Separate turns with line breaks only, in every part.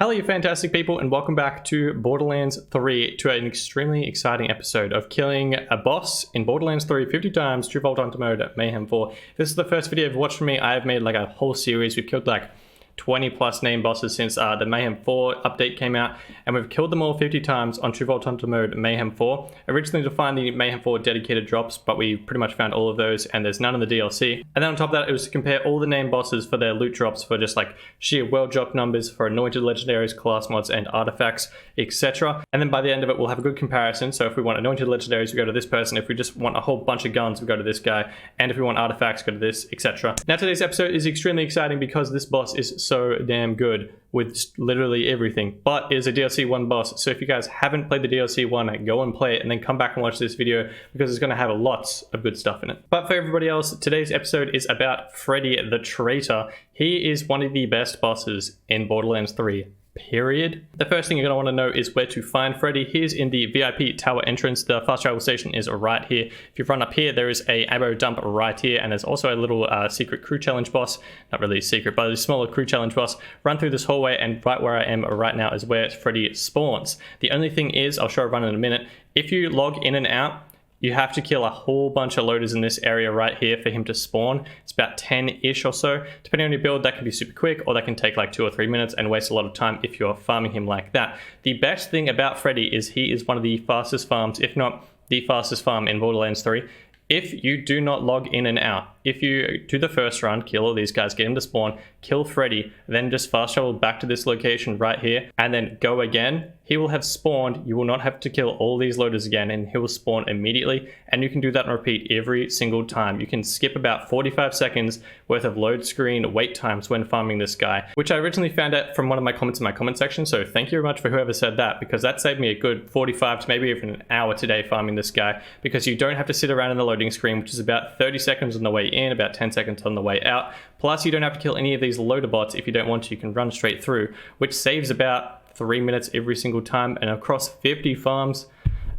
Hello you fantastic people, and welcome back to Borderlands 3, to an extremely exciting episode of killing a boss in Borderlands 3 50 times, True Vault Hunter mode at Mayhem 4. If this is the first video you've watched from me, I have made like a whole series. We've killed like 20 plus name bosses since the Mayhem 4 update came out, and we've killed them all 50 times on True Vault Hunter mode Mayhem 4. Originally to find the Mayhem 4 dedicated drops, but we pretty much found all of those and there's none in the DLC. And then on top of that, it was to compare all the name bosses for their loot drops for just like sheer world drop numbers for anointed legendaries, class mods and artifacts, etc. And then by the end of it, we'll have a good comparison. So if we want anointed legendaries, we go to this person. If we just want a whole bunch of guns, we go to this guy. And if we want artifacts, go to this, etc. Now today's episode is extremely exciting because this boss is so damn good with literally everything, but it is a DLC 1 boss. So if you guys haven't played the DLC 1, go and play it and then come back and watch this video because it's going to have lots of good stuff in it. But for everybody else, today's episode is about Freddy the Traitor. He is one of the best bosses in Borderlands 3. Period. The first thing you're going to want to know is where to find Freddy. He's in the VIP tower entrance. The fast travel station is right here. If you run up here, there is a ammo dump right here, and there's also a little secret crew challenge boss. Not really secret, but a smaller crew challenge boss. Run through this hallway, and right where I am right now is where Freddy spawns. The only thing is, I'll show a run in a minute, if you log in and out, you have to kill a whole bunch of loaders in this area right here for him to spawn. It's about 10-ish or so. Depending on your build, that can be super quick, or that can take like 2 or 3 minutes and waste a lot of time if you're farming him like that. The best thing about Freddy is he is one of the fastest farms, if not the fastest farm in Borderlands 3. If you do not log in and out, if you do the first run, kill all these guys, get him to spawn, kill Freddy, then just fast travel back to this location right here, and then go again, he will have spawned. You will not have to kill all these loaders again, and he will spawn immediately. And you can do that and repeat every single time. You can skip about 45 seconds worth of load screen wait times when farming this guy, which I originally found out from one of my comments in my comment section. So thank you very much for whoever said that, because that saved me a good 45 to maybe even an hour today farming this guy, because you don't have to sit around in the loading screen, which is about 30 seconds on the way in, about 10 seconds on the way out. Plus, you don't have to kill any of these loader bots. If you don't want to, you can run straight through, which saves about 3 minutes every single time, and across 50 farms,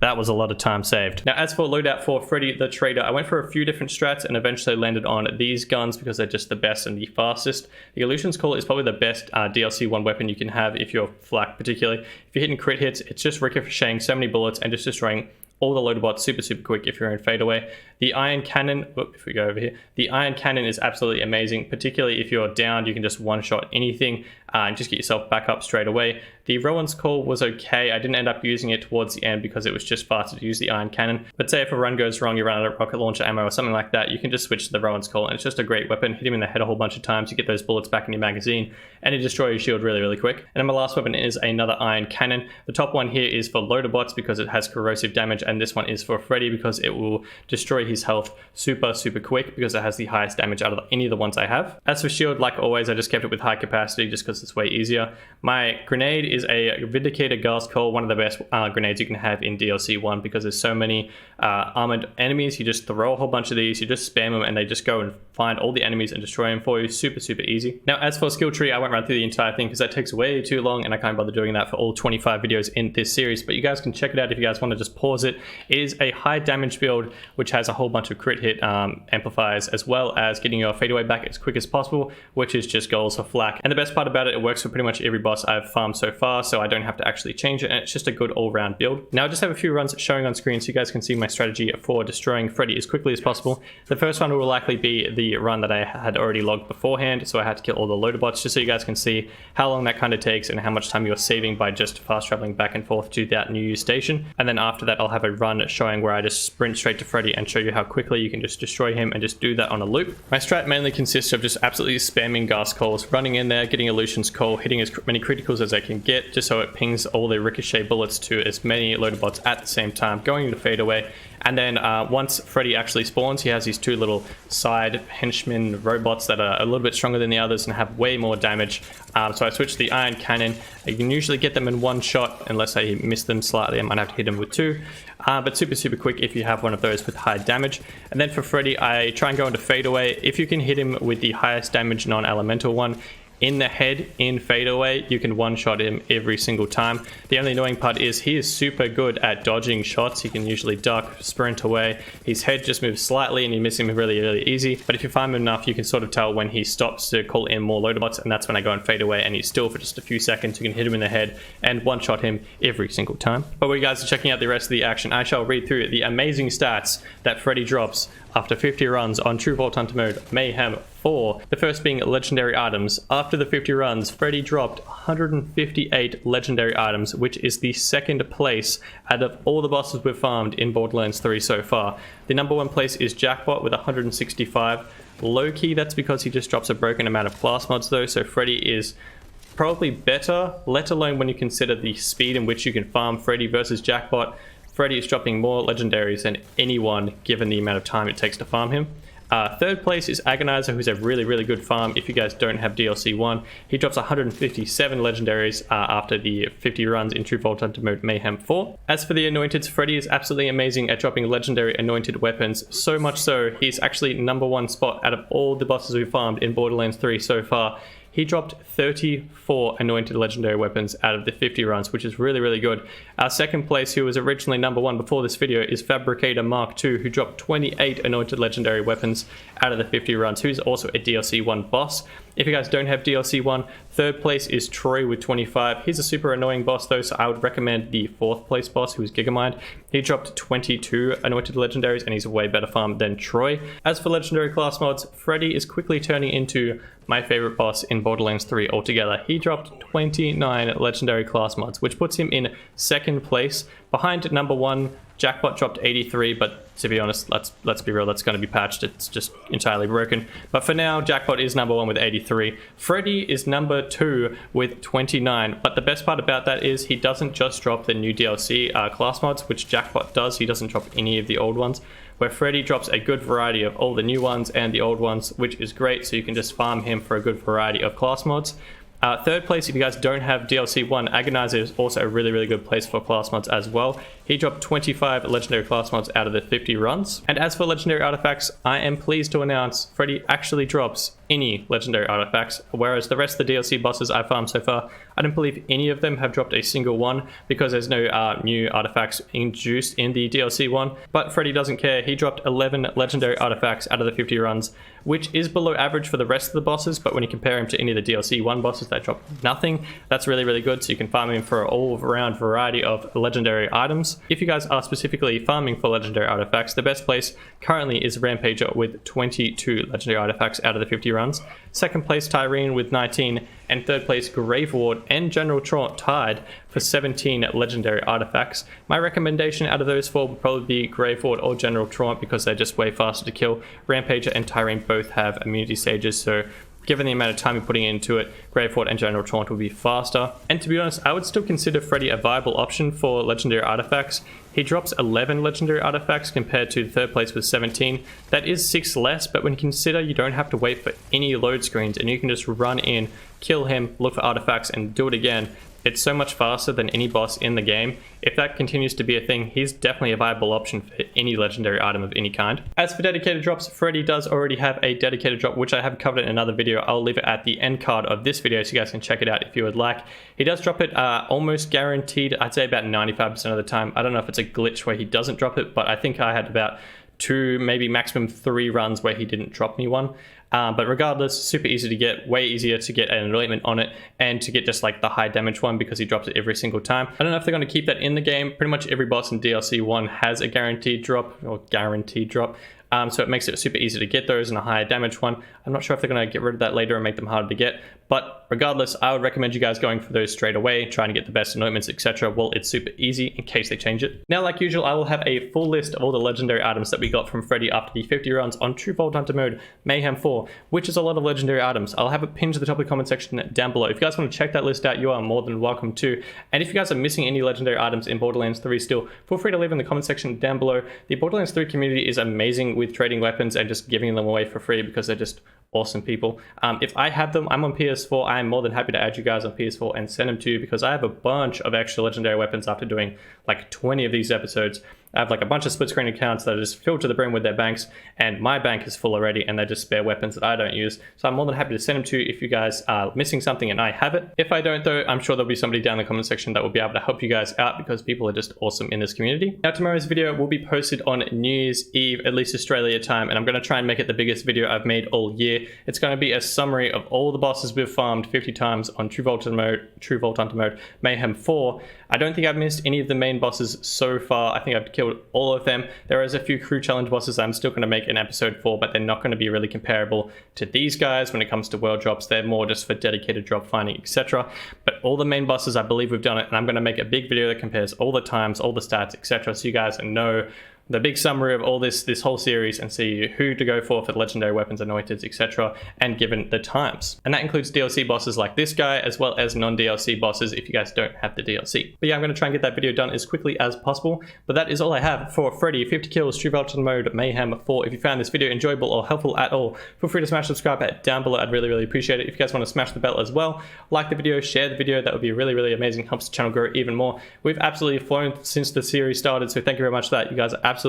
that was a lot of time saved. Now, as for loadout for Freddy the Traitor, I went for a few different strats and eventually landed on these guns because they're just the best and the fastest. The Illusion's Call is probably the best DLC 1 weapon you can have if you're flak particularly. If you're hitting crit hits, it's just ricocheting so many bullets and just destroying all the loader bots super quick if you're in fadeaway. The Iron Cannon, if we go over here, the Iron Cannon is absolutely amazing, particularly if you're down, you can just one-shot anything and just get yourself back up straight away. The Rowan's Call was okay. I didn't end up using it towards the end because it was just faster to use the Iron Cannon. But say if a run goes wrong, you run out of rocket launcher ammo or something like that, you can just switch to the Rowan's Call, and it's just a great weapon. Hit him in the head a whole bunch of times, you get those bullets back in your magazine, and you destroy your shield really quick. And then my last weapon is another Iron Cannon. The top one here is for loader bots because it has corrosive damage, and this one is for Freddy because it will destroy his health super quick because it has the highest damage out of any of the ones I have. As for shield, like always, I just kept it with high capacity just because it's way easier. My grenade is a Vindicator Gas Coal, one of the best grenades you can have in DLC 1 because there's so many armored enemies. You just throw a whole bunch of these, you just spam them, and they just go and find all the enemies and destroy them for you. Super easy. Now, as for skill tree, I won't run through the entire thing because that takes way too long, and I can't bother doing that for all 25 videos in this series, but you guys can check it out if you guys want to just pause it. It is a high damage build which has a whole bunch of crit hit amplifiers, as well as getting your fadeaway back as quick as possible, which is just goals for flak. And the best part about it, it works for pretty much every boss I've farmed so far, so I don't have to actually change it, and it's just a good all-round build. Now I just have a few runs showing on screen so you guys can see my strategy for destroying Freddy as quickly as possible. The first one will likely be the run that I had already logged beforehand, so I had to kill all the loader bots just so you guys can see how long that kind of takes and how much time you're saving by just fast traveling back and forth to that new station. And then after that, I'll have a run showing where I just sprint straight to Freddy and show you how quickly you can just destroy him, and just do that on a loop. My strat mainly consists of just absolutely spamming gas calls, running in there, getting Illusion's Call, hitting as many criticals as I can get, just so it pings all the ricochet bullets to as many loader bots at the same time, going into fadeaway. And then once Freddy actually spawns, he has these two little side henchmen robots that are a little bit stronger than the others and have way more damage. So I switched to the Iron Cannon. You can usually get them in one shot, unless I miss them slightly. I might have to hit them with two. But super quick if you have one of those with high damage. And then for Freddy, I try and go into fadeaway. If you can hit him with the highest damage non-elemental one, in the head in fadeaway, you can one-shot him every single time. The only annoying part is he is super good at dodging shots. He can usually duck, sprint away. His head just moves slightly and you miss him really easy. But if you farm him enough, you can sort of tell when he stops to call in more loader bots, and that's when I go and fade away and he's still for just a few seconds. You can hit him in the head and one-shot him every single time. But while you guys are checking out the rest of the action, I shall read through the amazing stats that Freddy drops after 50 runs on True Vault Hunter mode Mayhem 4. The first being legendary items. After the 50 runs, Freddy dropped 158 legendary items, which is the second place out of all the bosses we've farmed in Borderlands 3 so far. The number one place is Jackpot with 165. Low-key, that's because he just drops a broken amount of class mods though, so Freddy is probably better, let alone when you consider the speed in which you can farm Freddy versus Jackpot. Freddy is dropping more legendaries than anyone given the amount of time it takes to farm him. Third place is Agonizer, who's a really good farm if you guys don't have DLC 1. He drops 157 legendaries after the 50 runs in True Vault Hunter mode Mayhem 4. As for the Anointeds, Freddy is absolutely amazing at dropping legendary anointed weapons, so much so he's actually number one spot out of all the bosses we've farmed in Borderlands 3 so far. He dropped 34 anointed legendary weapons out of the 50 runs, which is really good. Our second place, who was originally number one before this video, is Fabricator Mark II, who dropped 28 anointed legendary weapons out of the 50 runs, who's also a DLC 1 boss. If you guys don't have DLC 1, third place is Troy with 25. He's a super annoying boss though, so I would recommend the fourth place boss, who is Gigamind. He dropped 22 anointed legendaries and he's a way better farm than Troy. As for legendary class mods, Freddy is quickly turning into my favorite boss in Borderlands 3 altogether. He dropped 29 legendary class mods, which puts him in second place. Behind number one, Jackpot dropped 83, but to be honest, let's be real, that's going to be patched. It's just entirely broken. But for now, Jackpot is number one with 83. Freddy is number two with 29. But the best part about that is he doesn't just drop the new DLC class mods, which Jackpot does. He doesn't drop any of the old ones, where Freddy drops a good variety of all the new ones and the old ones, which is great, so you can just farm him for a good variety of class mods. Third place, if you guys don't have DLC 1, Agonizer is also a really good place for class mods as well. He dropped 25 legendary class mods out of the 50 runs. And as for legendary artifacts, I am pleased to announce Freddy actually drops any legendary artifacts, whereas the rest of the DLC bosses I've farmed so far, I don't believe any of them have dropped a single one because there's no new artifacts introduced in the DLC 1. But Freddy doesn't care. He dropped 11 legendary artifacts out of the 50 runs, which is below average for the rest of the bosses, but when you compare him to any of the DLC 1 bosses that drop nothing, that's really good, so you can farm him for an all-around variety of legendary items. If you guys are specifically farming for legendary artifacts, the best place currently is Rampager with 22 legendary artifacts out of the 50 runs. Second place, Tyrene with 19, and third place, Grave Ward and General Traunt tied for 17 legendary artifacts. My recommendation out of those four would probably be Grave Ward or General Traunt because they're just way faster to kill. Rampager and Tyrene both have immunity stages, so given the amount of time you're putting into it, Grave Ward and General Traunt will be faster. And to be honest, I would still consider Freddy a viable option for legendary artifacts. He drops 11 legendary artifacts compared to the third place with 17. That is 6 less, but when you consider you don't have to wait for any load screens and you can just run in, kill him, look for artifacts, and do it again, it's so much faster than any boss in the game. If that continues to be a thing, he's definitely a viable option for any legendary item of any kind. As for dedicated drops, Freddy does already have a dedicated drop, which I have covered in another video. I'll leave it at the end card of this video so you guys can check it out if you would like. He does drop it almost guaranteed, I'd say about 95% of the time. I don't know if it's a glitch where he doesn't drop it, but I think I had about 2, maybe maximum 3 runs where he didn't drop me one. But regardless, super easy to get, way easier to get an anointment on it and to get just like the high damage one because he drops it every single time. I don't know if they're going to keep that in the game. Pretty much every boss in DLC 1 has a guaranteed drop or guaranteed drop. So it makes it super easy to get those and a higher damage one. I'm not sure if they're going to get rid of that later and make them harder to get, but regardless, I would recommend you guys going for those straight away, trying to get the best anointments, etc. Well, it's super easy in case they change it. Now, like usual, I will have a full list of all the legendary items that we got from Freddy after the 50 runs on True Vault Hunter mode Mayhem 4, which is a lot of legendary items. I'll have it pinned to the top of the comment section down below. If you guys want to check that list out, you are more than welcome to. And if you guys are missing any legendary items in Borderlands 3 still, feel free to leave in the comment section down below. The Borderlands 3 community is amazing with trading weapons and just giving them away for free because they're just awesome people. If I have them, I'm on PS4, I'm more than happy to add you guys on PS4 and send them to you because I have a bunch of extra legendary weapons after doing like 20 of these episodes. I have like a bunch of split screen accounts that are just filled to the brim with their banks, and my bank is full already, and they're just spare weapons that I don't use. So I'm more than happy to send them to you if you guys are missing something and I have it. If I don't though, I'm sure there'll be somebody down in the comment section that will be able to help you guys out, because people are just awesome in this community. Now tomorrow's video will be posted on New Year's Eve, at least Australia time, and I'm going to try and make it the biggest video I've made all year. It's going to be a summary of all the bosses we've farmed 50 times on True Vault Hunter mode, Mayhem 4. I don't think I've missed any of the main bosses so far. I think I've killed all of them. There is a few crew challenge bosses I'm still going to make an episode for, but they're not going to be really comparable to these guys when it comes to world drops. They're more just for dedicated drop finding, etc. But all the main bosses, I believe we've done it, and I'm going to make a big video that compares all the times, all the stats, etc. so you guys know the big summary of all this whole series and see who to go for the legendary weapons, anointeds, etc. and given the times. And that includes DLC bosses like this guy, as well as non-DLC bosses if you guys don't have the DLC. But yeah, I'm going to try and get that video done as quickly as possible. But that is all I have for Freddy 50 kills, True Vault mode, Mayhem 4. If you found this video enjoyable or helpful at all, feel free to smash subscribe down below. I'd really appreciate it. If you guys want to smash the bell as well, like the video, share the video. That would be really amazing. Helps the channel grow even more. We've absolutely flown since the series started, so thank you very much for that. You guys are absolute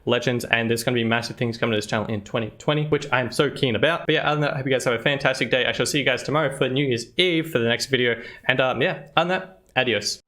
legends, and there's going to be massive things coming to this channel in 2020, which I am so keen about. But yeah, other than that, I hope you guys have a fantastic day. I shall see you guys tomorrow for New Year's Eve for the next video. And yeah, other than that, adios.